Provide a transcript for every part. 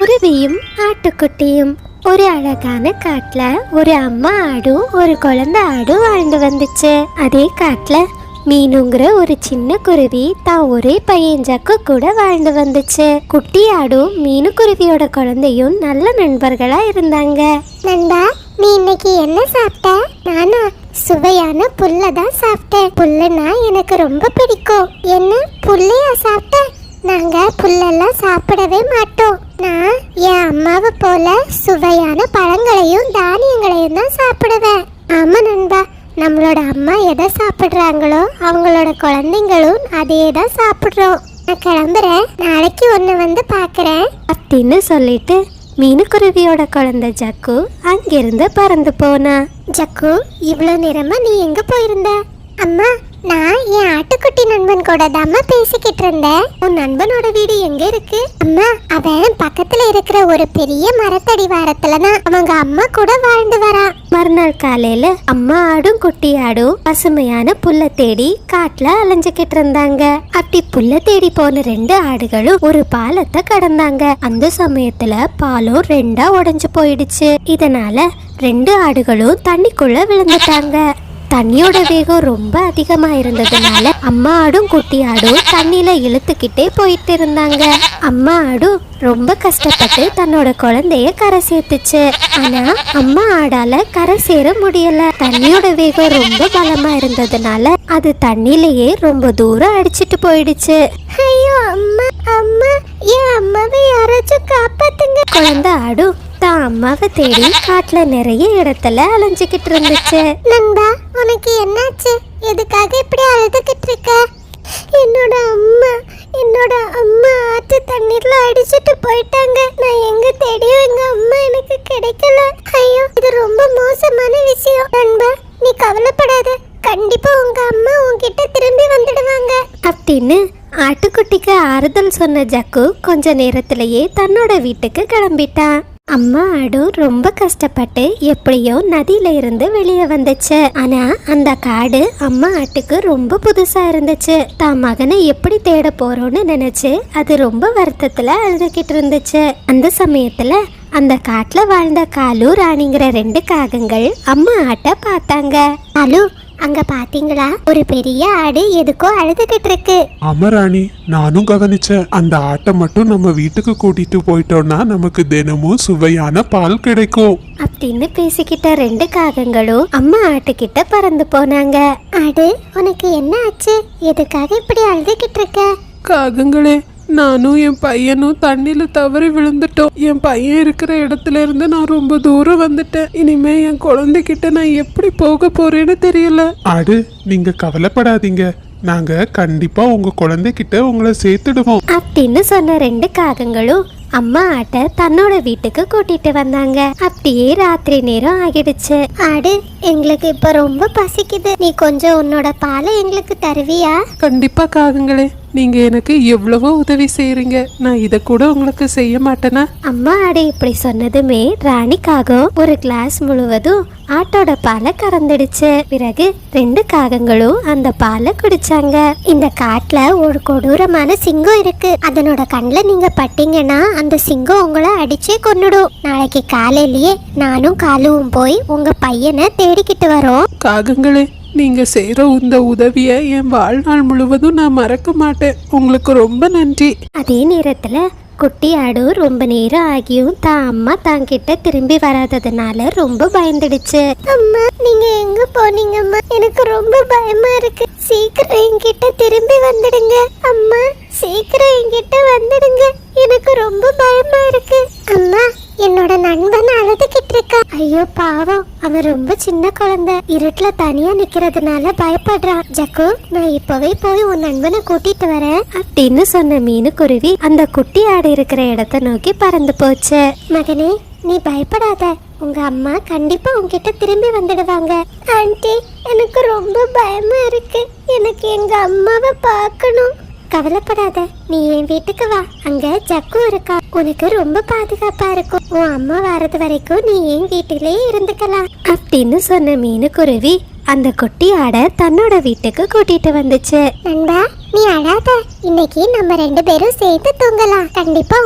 குருவியும் ஆட்டுக்குட்டியும். ஒரு அழகான காட்டுல ஒரு அம்மா ஆடும் ஒரு குழந்தை ஆடும் வாழ்ந்து வந்துச்சு. அதே காட்டுல மீனுங்கிற ஒரு சின்ன குருவி தான் ஒரே பையன் ஜக்கு கூட வாழ்ந்து வந்துச்சு. குட்டி ஆடும் மீனு குருவியோட குழந்தையும் நல்ல நண்பர்களா இருந்தாங்க. நண்பா, நீ இன்னைக்கு என்ன சாப்பிட்ட? நானா சுவையான புல்ல தான் சாப்பிட்டேன். புல்லுனா எனக்கு ரொம்ப பிடிக்கும். என்ன புல்லையா சாப்பிட்ட? நாங்க புல்லெல்லாம் சாப்பிடவே மாட்டோம். நான் என் அம்மாவை போல சுவையான பழங்களையும் தானியங்களையும் தான் சாப்பிடுவேன். ஆமா நண்பா, நம்மளோட அம்மா எதை சாப்பிடுறாங்களோ அவங்களோட குழந்தைங்களும் அதே தான் சாப்பிடுறோம். நான் கிளம்புறேன், நாளைக்கு ஒன்று வந்து பார்க்குறேன் அப்படின்னு சொல்லிட்டு மீனுக்குருவியோட குழந்தை ஜக்கு அங்கிருந்து பறந்து போனா. ஜக்கு, இவ்வளோ நேரமா நீ எங்க போயிருந்த? அம்மா, நான் என் ஆட்டுக்குட்டி நண்பன் கூட தாம்மா பேசிக்கிட்டு இருந்தேன். உன் நண்பனோட வீடு எங்க இருக்கு? அம்மா, அவன் பக்கத்துல இருக்கிற ஒரு பெரிய மரத்தடி வாரத்துல தான் அவங்க அம்மா கூட வாழ்ந்து வரான். மறுநாள் காலையில அம்மா ஆடும் குட்டி ஆடும் பசுமையான புல்ல தேடி காட்டுல அலைஞ்சுக்கிட்டு இருந்தாங்க. அப்படி புல்ல தேடி போன 2 ஆடுகளும் ஒரு பாலத்தை கடந்தாங்க. அந்த சமயத்துல பாலம் 2ஆ உடைஞ்சு போயிடுச்சு. இதனால 2 ஆடுகளும் தண்ணிக்குள்ள விழுந்துட்டாங்க. தண்ணியோட வேகம் ரொம்ப அதிகமா இருந்ததுனால அம்மா ஆடும் குட்டி ஆடும் தண்ணியில இழுத்துக்கிட்டே போயிட்டு இருந்தாங்க. அம்மா ஆடும் ரொம்ப கஷ்டப்பட்டு தன்னோட குழந்தைய கரை சேர்த்துச்சு. ஆனா அம்மா ஆடால கரை சேர முடியல. தண்ணியோட வேகம் ரொம்ப பலமா இருந்ததுனால அது தண்ணியிலேயே ரொம்ப தூரம் அடிச்சிட்டு போயிடுச்சு. ஐயோ அம்மா, அம்மா, என் அம்மாவை யாராச்சும் காப்பாத்துங்க. குழந்தை ஆடும் தான் அம்மாவை தேடி காட்டுல நிறைய இடத்துல அலைஞ்சுக்கிட்டு இருந்துச்சு. நண்பா, உனக்கு என்னாச்சு? எதுக்காக இப்படி அழுதுகிட்டு இருக்க? என்னோட அம்மா ஆத்து தண்ணீர்ல அடிச்சிட்டு போயிட்டாங்க. நான் எங்க தேடியும் எங்க அம்மா எனக்கு கிடைக்கல. ஐயோ, இது ரொம்ப மோசமான விஷயம். நண்பா, நீ கவலைப்படாத, கண்டிப்பா உங்க அம்மா உன்கிட்ட திரும்பி வந்துடுவாங்க அப்படின்னு ஆட்டுக்குட்டிக்கு ஆறுதல் சொன்ன ஜக்கு கொஞ்ச நேரத்திலேயே தன்னோட வீட்டுக்கு கிளம்பிட்டான். அம்மா ஆடும் ரொம்ப கஷ்டப்பட்டு எப்படியோ நதியில இருந்து வெளியே வந்துச்சு. ஆனா அந்த காடு அம்மா ஆட்டுக்கு ரொம்ப புதுசா இருந்துச்சு. தான் மகனை எப்படி தேட போறோம்னு நினைச்சு அது ரொம்ப வருத்தத்துல அழுதுகிட்டு இருந்துச்சு. அந்த சமயத்துல அந்த காட்டுல வாழ்ந்த காலு ராணிங்கிற 2 காகங்கள் அம்மா ஆட்டை பார்த்தாங்க. காலு, அங்க பாத்தீங்களா? ஒரு பெரிய ஆடு எதுக்கோ அழுதுகிட்டு இருக்கு. ஆமா ராணி, நானும் கவனிச்சேன். அந்த ஆட்டை மட்டும் நம்ம வீட்டுக்கு கூட்டிட்டு போயிட்டோம்னா நமக்கு தினமும் சுவையான பால் கிடைக்கும் அப்படின்னு பேசிக்கிட்ட 2 காகங்களும் அம்மா ஆட்டுக்கிட்ட பறந்து போனாங்க. ஆடு, உனக்கு என்ன ஆச்சு? எதுக்காக இப்படி அழுதுகிட்டு இருக்க? காகங்களே, நானும் என் பையனும் தண்ணியில தவறி விழுந்துட்டோம். என் பையன் இருக்கிற இடத்துல இருந்து நான் ரொம்ப தூரம் வந்துட்டேன். இனிமே என் குழந்தைகிட்ட நான் எப்படி போக போறேன்னு தெரியல. ஆடு, நீங்க கவலைப்படாதீங்க, நாங்க கண்டிப்பா உங்க குழந்தைகிட்ட உங்களை சேர்த்துடுவோம் அப்படின்னு சொன்ன 2 காகங்களும் அம்மா ஆட்டை தன்னோட வீட்டுக்கு கூட்டிட்டு வந்தாங்க. அப்படியே ராத்திரி நேரம் ஆகிடுச்சு. ஆடு, எங்களுக்கு இப்ப ரொம்ப பசிக்குது. நீ கொஞ்சம் உன்னோட பாலை எங்களுக்கு தருவியா? கண்டிப்பா காகங்களே, நீங்க எனக்கு எவ்வளவோ உதவி செய்யறீங்க. நான் இத கூட உங்களுக்கு செய்ய மாட்டேனா? அம்மா ஆடு இப்படி சொன்னதுமே ராணிக்காகம் ஒரு கிளாஸ் முழுவதும் ஆட்டோட பாலை கறந்துடுச்சு. பிறகு 2 காகங்களும் அந்த பாலை குடிச்சாங்க. இந்த காட்டுல ஒரு கொடூரமான சிங்கம் இருக்கு. அதனோட கண்ணுல நீங்க பட்டீங்கன்னா அந்த சிங்கம் உங்களை அடிச்சே கொன்னுடும். நாளைக்கு காலையிலேயே நானும் காலுவும் போய் உங்க பையனை தேடிக்கிட்டு வரோம். காகங்களே, நீங்க செய்யற இந்த உதவிய என் வாழ்நாள் முழுவதும் நான் மறக்க மாட்டேன். உங்களுக்கு ரொம்ப நன்றி. அதே நேரத்துல குட்டி ஆடு ரொம்ப நேரம் ஆகியும் தான் அம்மா தாங்கிட்ட திரும்பி வராததுனால ரொம்ப பயந்துடுச்சு. அம்மா, நீங்க எங்க போனீங்கம்மா? எனக்கு ரொம்ப பயமா இருக்கு. சீக்கிரம் என்கிட்ட திரும்பி வந்துடுங்க. அம்மா, சீக்கிரம் என்கிட்ட வந்துடுங்க. எனக்கு ரொம்ப பயமா இருக்கு. அம்மா, என்னோட நண்பன் அழுதுகிட்டு இருக்கா. ஐயோ பாவம், அவன் ரொம்ப சின்ன குழந்தை. இருட்டுல தனியா நிக்கிறதுனால பயப்படுறான். ஜக்கு, நான் இப்பவே போய் உன் நண்பனை கூட்டிட்டு வரேன் அப்படின்னு சொன்ன மீனுக்குருவி அந்த குட்டி ஆடு இருக்கிற இடத்த நோக்கி பறந்து போச்சு. மகனே, நீ பயப்படாத. உங்க அம்மா கண்டிப்பா உன்கிட்ட திரும்பி வந்துடுவாங்க. ஆண்டி, எனக்கு ரொம்ப பயமா இருக்கு. எனக்கு எங்க அம்மாவை பார்க்கணும். கவலைப்படாத, நீ என் வீட்டுக்கு வா. அங்க ஜக்கு இருக்கா. உனக்கு ரொம்ப பாதுகாப்பா இருக்கும். உன் அம்மா வர்றது வரைக்கும் நீ என் வீட்டிலேயே இருந்துக்கலாம் அப்படின்னு சொன்ன மீனுக்குருவி அந்த குட்டி ஆடை தன்னோட வீட்டுக்கு கூட்டிட்டு வந்துச்சு. நண்பா, நீ அழாத. இன்னைக்கு நம்ம 2 பேரும் சேர்த்து தூங்கலாம். கண்டிப்பா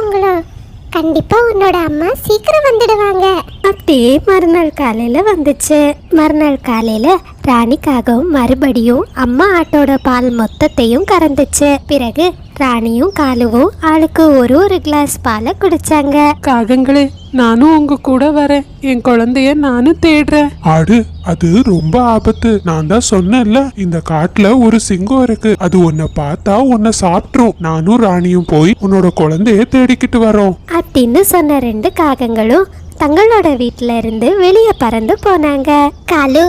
கண்டிப்பா உன்னோட அம்மா சீக்கிரம் வந்துடுவாங்க. அப்படியே மறுநாள் காலையில வந்துச்சு. மறுநாள் காலையில ராணிக்காகவும் மறுபடியும் அம்மா ஆட்டோட பால் மொத்தத்தையும் கறந்துச்சு. பிறகு ராணியும் காலுவும் ஆளுக்கு ஒரு கிளாஸ் பாலை குடிச்சாங்க. காகங்களே, நானும் உங்க கூட வரேன். என் குழந்தைய நானும் தேடுறேன். ஆடு, அது ரொம்ப ஆபத்து. நான் தான் சொன்னேன்ல, இந்த காட்டுல ஒரு சிங்கம் இருக்கு. அது உன்னை பார்த்தா உன்னை சாப்பிட்டுரும். நானும் ராணியும் போய் உன்னோட குழந்தைய தேடிக்கிட்டு வரோம் அப்படின்னு சொன்ன 2 காகங்களும் தங்களோட வீட்டுல இருந்து வெளியே பறந்து போனாங்க. காலு,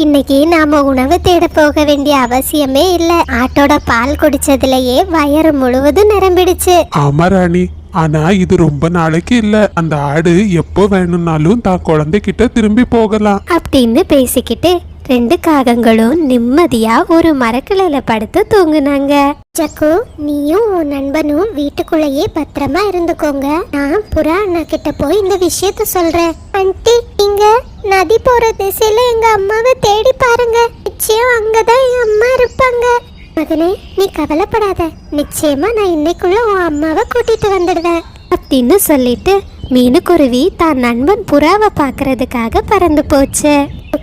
இன்னைக்கு நாம உணவு தேட போக வேண்டிய அவசியமே இல்ல. ஆட்டோட பால் குடிச்சதுலயே வயிறு முழுவதும் நிரம்பிடுச்சு. ஆமா ராணி, ஆனா இது ரொம்ப நாளைக்கு இல்ல. அந்த ஆடு எப்போ வேணும்னாலும் தான் குழந்தைகிட்ட திரும்பி போகலாம் அப்படின்னு பேசிக்கிட்டு 2 காகங்களும் நிம்மதியா ஒரு மரக்கிளையில படுத்து தூங்குனாங்க. ஜக்கு, நீயும் உன் நண்பனும் வீட்டுக்குள்ளேயே பத்திரமா இருந்துக்கோங்க. நான் புறா அண்ணா கிட்ட போய் இந்த விஷயத்த சொல்றேன். ஆண்டி, நீங்க நதி போற திசையில எங்க அம்மாவை தேடி பாருங்க. நிச்சயம் அங்கதான் என் அம்மா இருப்பாங்க. மகனே, நீ கவலைப்படாத. நிச்சயமா நான் இன்னைக்குள்ள உன் அம்மாவை கூட்டிட்டு வந்துடுவேன் அப்படின்னு சொல்லிட்டு மீனுக்குருவி தான் நண்பன் புறாவை பார்க்கறதுக்காக பறந்து போச்சு.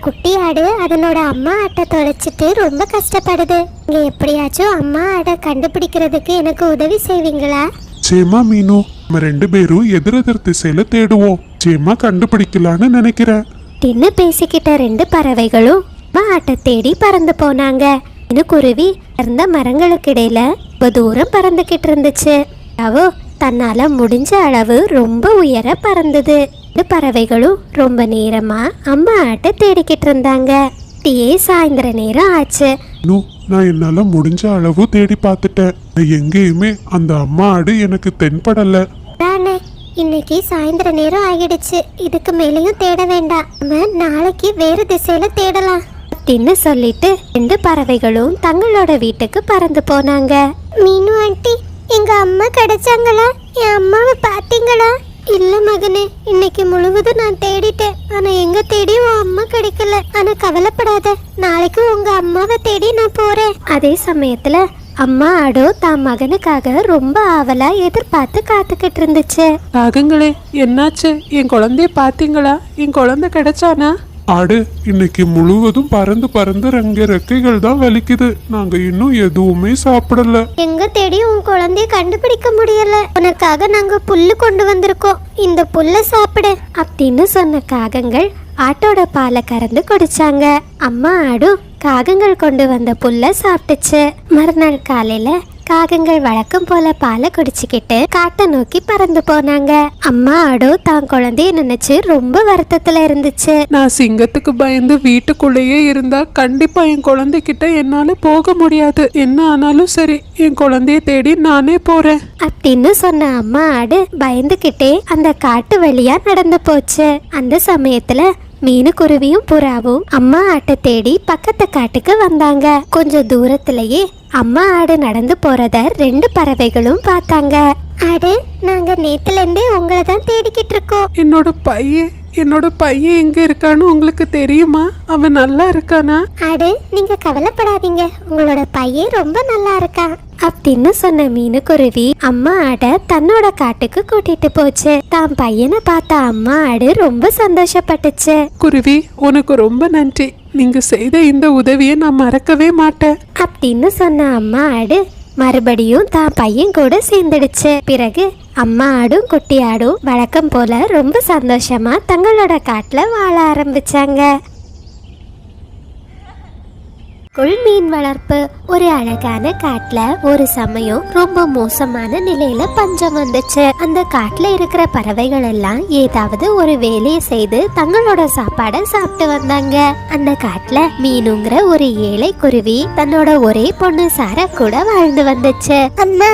குட்டி ஆடு அதனோட அம்மா ஆட்டை தொலைச்சிட்டு ரொம்ப கஷ்டப்படுது. இங்க எப்படியாச்சும் அம்மா ஆடை கண்டுபிடிக்கிறதுக்கு எனக்கு உதவி செய்வீங்களா? சேமா மீனு, நம்ம 2 பேரும் எதிரெதிர் திசையில தேடுவோம். சேமா கண்டுபிடிக்கலான்னு நினைக்கிறேன் அப்படின்னு பேசிக்கிட்ட 2 பறவைகளும் அம்மா ஆட்டை தேடி பறந்து போனாங்க. மீனுக்குருவி இருந்த மரங்களுக்கு இடையில ரொம்ப தூரம் பறந்துகிட்டு இருந்துச்சு. அவோ தன்னால முடிஞ்ச அளவு ரொம்ப உயர பறந்தது. 2 பறவைகளும் ரொம்ப நேரமா அம்மா ஆட்டை தேடிக்கிட்டு இருந்தாங்க. அப்படியே சாயந்தர நேரம் ஆச்சு. மீனு, நான் என்னால முடிஞ்ச அளவு தேடி பார்த்துட்டேன். எங்கேயுமே அந்த அம்மா ஆடு எனக்கு தென்படல. தானே, இன்னைக்கு சாயந்தர நேரம் ஆகிடுச்சு. இதுக்கு மேலேயும் தேட வேண்டாம். நம்ம நாளைக்கு வேறு திசையில தேடலாம் அப்படின்னு சொல்லிட்டு 2 பறவைகளும் தங்களோட வீட்டுக்கு பறந்து போனாங்க. மீனு ஆண்டி, எங்க அம்மா கிடைச்சாங்களா? என் அம்மாவை பாத்தீங்களா? இல்ல மகனே, இன்னைக்கு முழுவதும் நான் தேடிட்டேன். ஆனா எங்க தேடி உன் அம்மா கிடைக்கல. ஆனா கவலைப்படாத, நாளைக்கு உங்க அம்மாவை தேடி நான் போறேன். அதே சமயத்துல அம்மா ஆடோ தான் மகனுக்காக ரொம்ப ஆவலா எதிர்பார்த்து காத்துக்கிட்டு இருந்துச்சு. காகங்களே, என்னாச்சு? என் குழந்தைய பாத்தீங்களா? என் குழந்தை கிடைச்சானா? ஆடு, இன்னைக்கு முழுவதும் பறந்து பறந்து ரெக்கைகள் தான் வலிக்குது. நாங்க இன்னும் எதுவுமே சாப்பிடல. எங்க தேடி உன் குழந்தைய கண்டுபிடிக்க முடியல. உனக்காக நாங்க புல்லு கொண்டு வந்திருக்கோம். இந்த புல்ல சாப்பிடு அப்படின்னு சொன்ன காகங்கள் ஆட்டோட பாலை கறந்து குடிச்சாங்க. அம்மா ஆடும் காகங்கள் கொண்டு வந்த புல்ல சாப்பிட்டுச்சு. மறுநாள் காலையில காகங்கள் வழக்கம் போல பாலை குடிச்சுக்கிட்டு காட்டை நோக்கி பறந்து போனாங்க. அம்மா ஆடோ தான் குழந்தைய நினைச்சு ரொம்ப வருத்தத்துல இருந்துச்சு. நான் சிங்கத்துக்கு பயந்து வீட்டுக்குள்ளேயே இருந்தா கண்டிப்பா என் குழந்தைகிட்ட என்னால போக முடியாது. என்ன ஆனாலும் சரி, என் குழந்தைய தேடி நானே போறேன் அப்படின்னு சொன்ன அம்மா ஆடு பயந்துகிட்டே அந்த காட்டு வழியா நடந்து போச்சு. அந்த சமயத்துல மீனுக்குருவியும் புறாவும் அம்மா ஆட்டை தேடி பக்கத்து காட்டுக்கு வந்தாங்க. கொஞ்சம் தூரத்திலேயே அம்மா ஆடு நடந்து போறத 2 பறவைகளும் பார்த்தாங்க. ஆடு, நாங்க நேத்துல இருந்தே உங்களை தான் தேடிக்கிட்டு இருக்கோம். என்னோட பையன் எங்க இருக்கான்னு உங்களுக்கு தெரியுமா? அவன் நல்லா இருக்கானா? ஆடு, நீங்க கவலைப்படாதீங்க. உங்களோட பையன் ரொம்ப நல்லா இருக்கான் அப்படின்னு சொன்ன மீனுக்குருவி அம்மா ஆடை தன்னோட காட்டுக்கு கூட்டிட்டு போச்சு. தான் பையனை பார்த்த அம்மா ஆடு ரொம்ப சந்தோஷப்பட்டுச்சு. குருவி, உனக்கு ரொம்ப நன்றி. நீங்க செய்த இந்த உதவியை நான் மறக்கவே மாட்டேன் அப்படின்னு சொன்ன அம்மா ஆடு மறுபடியும் தான் பையன் கூட சேர்ந்துடுச்சு. பிறகு அம்மா ஆடும் குட்டி ஆடும் வழக்கம் போல ரொம்ப சந்தோஷமா தங்களோட காட்டுல வாழ ஆரம்பிச்சாங்க. மீன் வளர்ப்பு. ஒரு அழகான காட்டுல ஒரு சமயம் ரொம்ப மோசமான நிலையில பஞ்சம் வந்துச்சு. அந்த காட்டுல இருக்கிற பறவைகள் எல்லாம் ஏதாவது ஒரு வேலையை செய்து தங்களோட சாப்பாடை சாப்பிட்டு வந்தாங்க. அந்த காட்டுல மீனுங்கிற ஒரு ஏழை குருவி தன்னோட ஒரே பொண்ணு சாரா கூட வாழ்ந்து வந்துச்சு. அம்மா,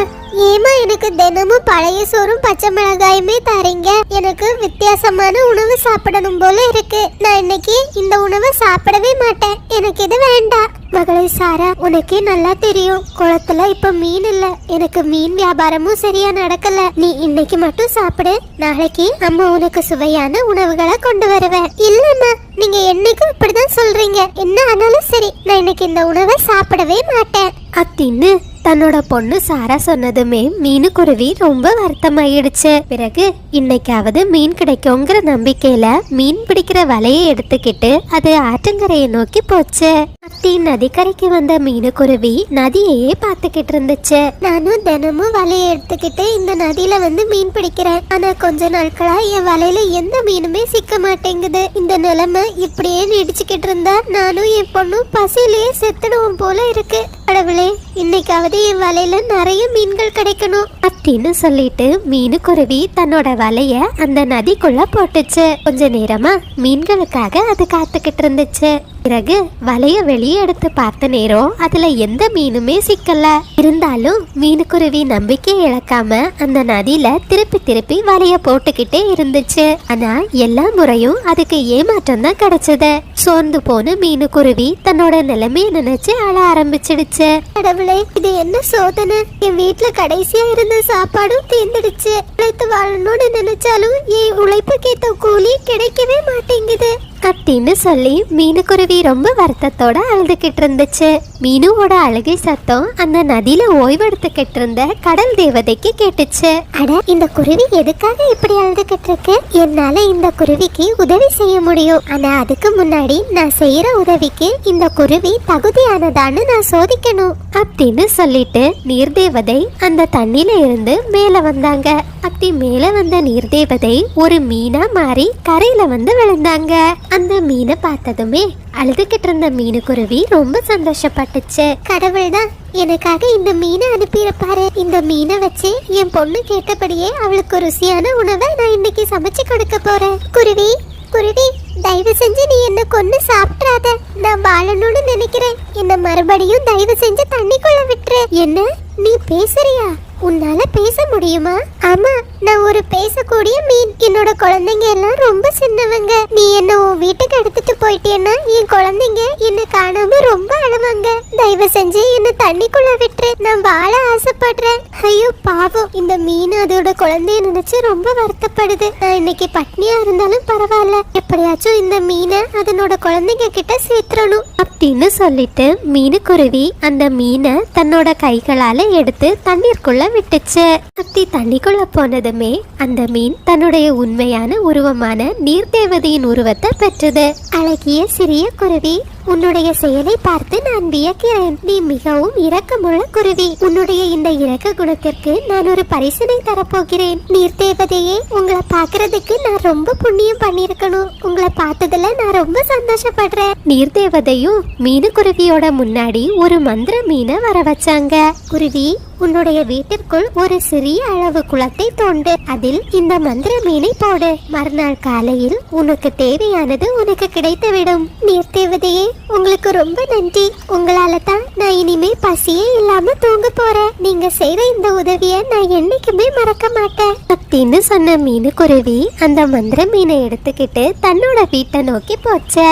ஏமா எனக்கு தினமும் பழைய சோறும் பச்சை மிளகாயுமே தரீங்க? எனக்கு வித்தியாசமான உணவு சாப்பிடணும் போல இருக்கு. நான் இன்னைக்கு இந்த உணவை சாப்பிடவே மாட்டேன். எனக்கு இது வேண்டாம். மகளே சாரா, உனக்கே நல்லா தெரியும், குளத்துல இப்ப மீன் இல்ல. எனக்கு மீன் வியாபாரமும் சரியா நடக்கல. நீ இன்னைக்கு மட்டும் சாப்பிடு. நாளைக்கு அம்மா உனக்கு சுவையான உணவுகளை கொண்டு வருவேன். இல்லம்மா, நீங்க என்னைக்கும் இப்படிதான் சொல்றீங்க. என்ன ஆனாலும் சரி, நான் இன்னைக்கு இந்த உணவை சாப்பிடவே மாட்டேன் அப்படின்னு தன்னோட பொண்ணு சாரா சொன்னதுமே மீனுக்குருவி ரொம்ப வருத்தமாயிடுச்சு. பிறகு இன்னைக்காவது மீன் கிடைக்குங்கிற நம்பிக்கையில மீன் பிடிக்கிற வலையை எடுத்துக்கிட்டு அது ஆற்றங்கரையை நோக்கி போச்சு. அப்படி நதிக்கரைக்கு வந்த மீனுக்குருவி நதியையே பார்த்துக்கிட்டு இருந்துச்சு. நானும் தினமும் வலையை எடுத்துக்கிட்டு இந்த நதியில வந்து மீன் பிடிக்கிறேன். ஆனா கொஞ்ச நாட்களா என் வலையில எந்த மீனுமே சிக்க மாட்டேங்குது. இந்த நிலைமை இப்படியே நீடிச்சுக்கிட்டு இருந்தா நானும் என் பொண்ணும் பசியிலேயே செத்துடுவோம் போல இருக்கு. கடவுளே, இன்னைக்காவது என் வலையில நிறைய மீன்கள் கிடைக்கணும் அப்படின்னு சொல்லிட்டு மீனுக்குருவி தன்னோட வலைய அந்த நதிக்குள்ள போட்டுச்சு. கொஞ்ச நேரமா மீன்களுக்காக அது காத்துக்கிட்டு இருந்துச்சு. பிறகு வலைய வெளியே எடுத்து பார்த்த நேரம் அதுல எந்த மீனுமே சிக்கல. இருந்தாலும் மீனுக்குருவி நம்பிக்கை இழக்காம அந்த நதியில திருப்பி திருப்பி வலைய போட்டுக்கிட்டே இருந்துச்சு. ஆனா எல்லா முறையும் அதுக்கு ஏமாற்றம் தான் கிடைச்சது. சோர்ந்து போன மீனுக்குருவி தன்னோட நிலைமைய நினைச்சு அழ ஆரம்பிச்சிடுச்சு. கடவுளே, இது என்ன சோதனை? என் வீட்டுல கடைசியா இருந்த சாப்பாடும் தீர்ந்துடுச்சு. உழைத்து வாழணும்னு நினைச்சாலும் என் உழைப்புக்கேத்த கூலி கிடைக்கவே மாட்டேங்குது அப்படின்னு சொல்லி மீனுக்குருவி ரொம்ப வருத்தத்தோட அழுதுகிட்டு இருந்துச்சு. மீனுவோட அழுகை சத்தம் அந்த நதியில ஓய்வெடுத்துக்கிட்டு இருந்த கடல் தேவதைக்கு கேட்டுச்சு. அட, இந்த குருவி எதுக்காக இப்படி அழுதுகிட்டு இருக்கு? என்னால இந்த குருவிக்கு உதவி செய்ய முடியும். ஆனா அதுக்கு முன்னாடி நான் செய்யற உதவிக்கு இந்த குருவி தகுதியானதான்னு நான் சோதிக்கணும் அப்படின்னு சொல்லிட்டு நீர்தேவதை அந்த தண்ணில இருந்து மேல வந்தாங்க. அப்படி மேல வந்த நீர்தேவதை ஒரு மீனா மாறி கரையில வந்து விழுந்தாங்க. அந்த மீனை பார்த்ததுமே அழுதுகிட்டு இருந்த மீனுக்குருவி ரொம்ப சந்தோஷப்பட்டுச்சு. கடவுள் தான் எனக்காக இந்த மீனை அனுப்பியிருப்பாரு. இந்த மீனை வச்சு என் பொண்ணு கேட்டபடியே அவளுக்கு ருசியான உணவை நான் இன்னைக்கு சமைச்சு கொடுக்க போறேன். குருவி குருவி, தயவு செஞ்சு நீ என்ன கொன்னு சாப்பிட்றாத. நான் வாழணும்னு நினைக்கிறேன். என்ன மறுபடியும் தயவு செஞ்சு தண்ணிக்குள்ள விட்டுரு. என்ன, நீ பேசுறியா? உன்னால பேச முடியுமா? ஆமா, நான் ஒரு பேசக்கூடிய மீன். என்னோட குழந்தைங்க எல்லாம் ரொம்ப சின்னவங்க. நீ என்ன உன் வீட்டுக்கு எடுத்துட்டு போயிட்டேன்னா என் குழந்தைங்க என்ன காணாம ரொம்ப அழுவாங்க. தயவு செஞ்சு என்ன தண்ணிக்குள்ள விட்டுரு. நான் வாழ ஆசைப்படுறேன். ஐயோ பாவம், இந்த மீன் அதோட குழந்தைய நினைச்சு ரொம்ப வருத்தப்படுது. நான் இன்னைக்கு பட்னியா இருந்தாலும் பரவாயில்ல, எப்படியாச்சும் இந்த மீனை அதனோட குழந்தைங்க கிட்ட சேர்த்துறணும் அப்படின்னு சொல்லிட்டு மீனுக்குருவி அந்த மீனை தன்னோட கைகளால எடுத்து தண்ணீருக்குள்ள விட்டுச்சு. அப்படி தண்ணிக்குள்ள போனதுமே அந்த மீன் தன்னுடைய உண்மையான உருவமான நீர்தேவதையின் உருவத்தை பெற்றது. அழகிய சிறிய குருவி, உன்னுடைய செயலை பார்த்து நான் வியக்கிறேன். நீ மிகவும் இரக்கமுள்ள குருவி. உன்னுடைய இந்த இரக்க குணத்திற்கு நான் ஒரு பரிசினை தரப்போகிறேன். நீர்தேவதையே, உங்களை பார்க்கறதுக்கு நான் ரொம்ப புண்ணியம் பண்ணிருக்கணும். உங்களை பார்த்ததுல நான் ரொம்ப சந்தோஷப்படுறேன். நீர்தேவதையும் மீனுக்குருவியோட முன்னாடி ஒரு மந்திர மீனை வர வச்சாங்க. குருவி, உன்னுடைய வீட்டிற்குள் ஒரு சிறிய அளவு குளத்தை தோண்டு. அதில் இந்த மந்திர மீனை போடு. மறுநாள் காலையில் உனக்கு தேவையானது உனக்கு கிடைத்துவிடும். நீர்தேவதையே, உங்களுக்கு ரொம்ப நன்றி. உங்களால தான் நான் இனிமே பசியே இல்லாம தூங்க போறேன். நீங்க செய்த இந்த உதவியை நான் என்னைக்குமே மறக்க மாட்டேன் அப்படின்னு சொன்ன மீனுக்குருவி அந்த மந்திர மீனை எடுத்துக்கிட்டு தன்னோட வீட்டை நோக்கி போச்சு.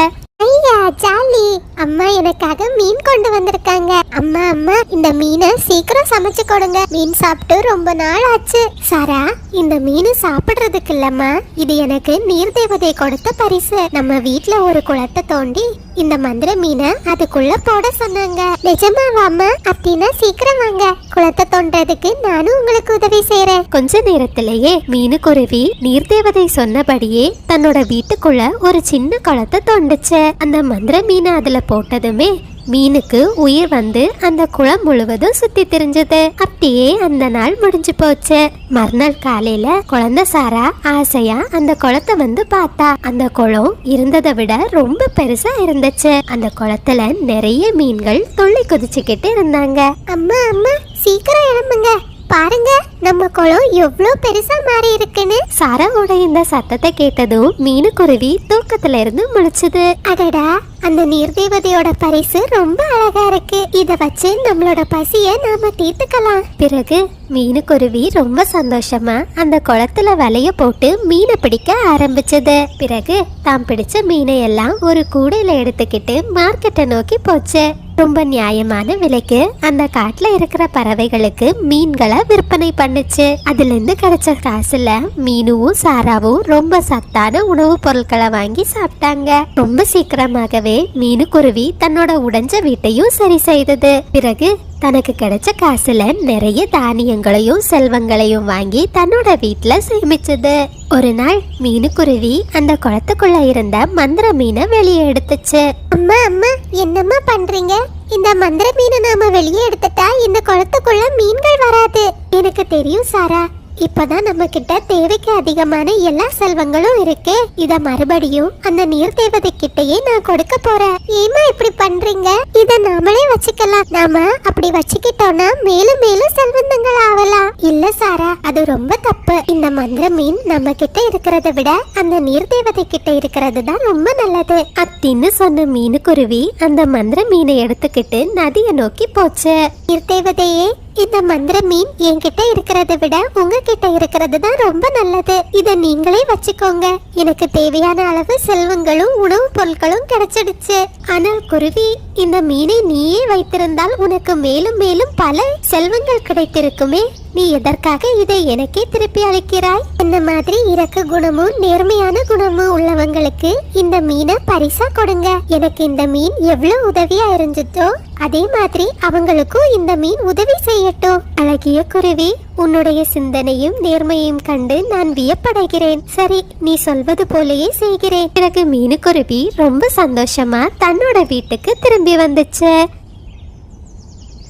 ஐயா, ஜாலி. அம்மா எனக்காக மீன் கொண்டு வந்திருக்காங்க. அம்மா அம்மா, இந்த மீனை சீக்கிரம் சமைச்சு கொடுங்க. மீன் சாப்பிட்டு ரொம்ப நாள் ஆச்சு. சாரா, இந்த மீன் சாப்பிடுறதுக்கு இல்லம்மா, இது எனக்கு நீர்தேவதை கொடுத்த பரிசு. நம்ம வீட்ல ஒரு குளத்தை தோண்டி இந்த மந்திர மீனை அதுக்குள்ள போட சொன்னாங்க. நிஜமாவாம்மா? அப்படின்னா சீக்கிரம் வாங்க, குளத்தை தோண்டறதுக்கு நானும் உங்களுக்கு உதவி செய்யறேன். கொஞ்ச நேரத்திலேயே மீனுக்குருவி நீர்தேவதை சொன்னபடியே தன்னோட வீட்டுக்குள்ள ஒரு சின்ன குளத்தை தோண்டுச்சு. அந்த மந்திர மீனை அதுல போட்டதுமே மீனுக்கு உயிர் வந்து அந்த குளம் முழுவதும் சுத்தி திரிஞ்சது. அப்படியே அந்த நாள் முடிஞ்சு போச்சு. மறுநாள் காலையில குழந்தை சாரா ஆசையா அந்த குளத்தை வந்து பார்த்தா. அந்த குளம் இருந்ததை விட ரொம்ப பெருசா இருந்துச்சு. அந்த குளத்துல நிறைய மீன்கள் துள்ளி குதிச்சுக்கிட்டு இருந்தாங்க. அம்மா அம்மா, சீக்கிரம் எழும்புங்க. பாருங்க, நம்ம குளம் எவ்வளவு பெருசா மாறி இருக்குன்னு. சாராவோட இந்த சத்தத்தை கேட்டதும் மீனுக்குருவி தூக்கத்துல இருந்து முழிச்சுது. அடடா, அந்த நீர்தேவதையோட பரிசு ரொம்ப அழகா இருக்கு. இத வச்சு நம்மளோட பசிய நாம தீர்த்துக்கலாம். பிறகு மீனுக்குருவி ரொம்ப சந்தோஷமா அந்த குளத்துல வலைய போட்டு மீனை பிடிக்க ஆரம்பிச்சது. பிறகு தாம் பிடிச்ச மீனை எல்லாம் ஒரு கூடையில எடுத்துக்கிட்டு மார்க்கெட்டை நோக்கி போச்சு. ரொம்ப நியாயமான விலைக்கு அந்த காட்டுல இருக்கிற பறவைகளுக்கு மீன்களை விற்பனை பண்ணுச்சு. அதுல இருந்து கிடைச்ச காசுல மீனுவும் சாராவும் ரொம்ப சத்தான உணவுப் பொருட்களை வாங்கி சாப்பிட்டாங்க. ரொம்ப சீக்கிரமாகவே மீனுக்குருவி தன்னோட உடைஞ்ச வீட்டையும் சரி செய்தது. பிறகு தனக்கு கிடைச்ச காசுல நிறைய தானியங்களையும் செல்வங்களையும் வாங்கி தன்னோட வீட்டுல சேமிச்சது. ஒரு நாள் மீனுக்குருவி அந்த குளத்துக்குள்ள இருந்த மந்திர மீனை வெளியே எடுத்துச்சு. அம்மா அம்மா என்னம்மா பண்றீங்க? இந்த மந்திர மீனை நாம வெளியே எடுத்துட்டா இந்த குளத்துக்குள்ள மீன்கள் வராது. எனக்கு தெரியும் சாரா, இப்பதான் நம்ம கிட்ட தேவைக்கு அதிகமான எல்லா செல்வங்களும் இருக்கு. இத மறுபடியும் அந்த நீர் தேவதை கிட்டயே நான் கொடுக்க போறேன். ஏமா இப்படி பண்றீங்க? இத நாமளே வச்சுக்கலாம். நாம அப்படி வச்சுக்கிட்டோம்னா மேலும் மேலும் செல்வந்தங்கள் ஆகலாம். இல்ல சாரா, அது ரொம்ப தப்பு. இந்த மந்திர மீன் நம்ம கிட்ட இருக்கிறத விட அந்த நீர் தேவதை கிட்ட இருக்கிறது தான் ரொம்ப நல்லது அப்படின்னு சொன்ன மீனுக்குருவி அந்த மந்திர மீனை எடுத்துக்கிட்டு நதியை நோக்கி போச்சு. நீர் தேவதையே, இந்த மந்திர மீன் என்கிட்ட இருக்கிறத விட உங்ககிட்ட இருக்கிறது தான் ரொம்ப நல்லது. இத நீங்களே வச்சுக்கோங்க. எனக்கு தேவையான அளவு செல்வங்களும் உணவுப் பொருட்களும் கிடைச்சிடுச்சு. ஆனால் குருவி, இந்த மீனை நீயே வைத்திருந்தால் உனக்கு மேலும் மேலும் பல செல்வங்கள் கிடைத்திருக்குமே. நீ எதற்காக இதை எனக்கே திருப்பி அளிக்கிறாய்? இந்த மாதிரி இரக்க குணமும் நேர்மையான குணமும் உள்ளவங்களுக்கு இந்த மீனை பரிசா கொடுங்க. எனக்கு இந்த மீன் எவ்வளவு உதவியா இருந்துச்சோ அதே மாதிரி அவங்களுக்கும் இந்த மீன் உதவி செய்யட்டும். அழகிய குருவி, உன்னுடைய சிந்தனையும் நேர்மையும் கண்டு நான் வியப்படைகிறேன். சரி, நீ சொல்வது போலயே செய்கிறேன். பிறகு மீனுக்குருவி ரொம்ப சந்தோஷமா தன்னோட வீட்டுக்கு திரும்பி வந்துச்சு.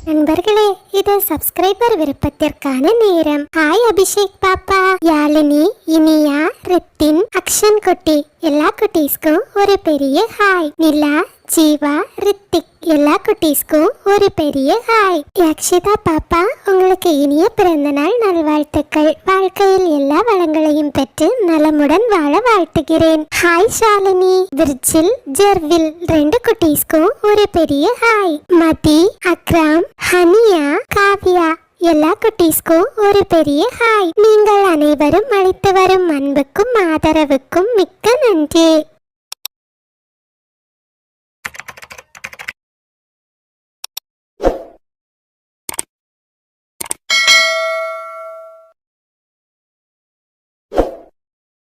நண்பர்களே, இது சப்ஸ்கிரைபர் விருப்பத்திற்கான நேரம். ஹாய் அபிஷேக் பாப்பா, யாழினி, இனியா, ரித்தின், அக்ஷன் குட்டி எல்லா குட்டீஸ்க்கும் ஒரு பெரிய ஹாய். நிலா, ஜீவா, ரித்திக் எல்லா குட்டீஸ்க்கும் ஒரு பெரிய ஹாய். யக்ஷிதா பாப்பா, உங்களுக்கு இனிய பிறந்த நாள் நல்வாழ்த்துக்கள். வாழ்க்கையில் எல்லா வளங்களையும் பெற்று நலமுடன் வாழ வாழ்த்துகிறேன். ஹாய் ஷாலினி, விர்ஜில், ஜெர்வில் 2 குட்டீஸ்க்கும் ஒரு பெரிய ஹாய். மதி, அக்ராம், ஹனியா, காவ்யா எல்லா குட்டீஸ்க்கும் ஒரு பெரிய ஹாய். நீங்கள் அனைவரும் அளித்து வரும் அன்புக்கும் ஆதரவுக்கும் மிக்க நன்றி.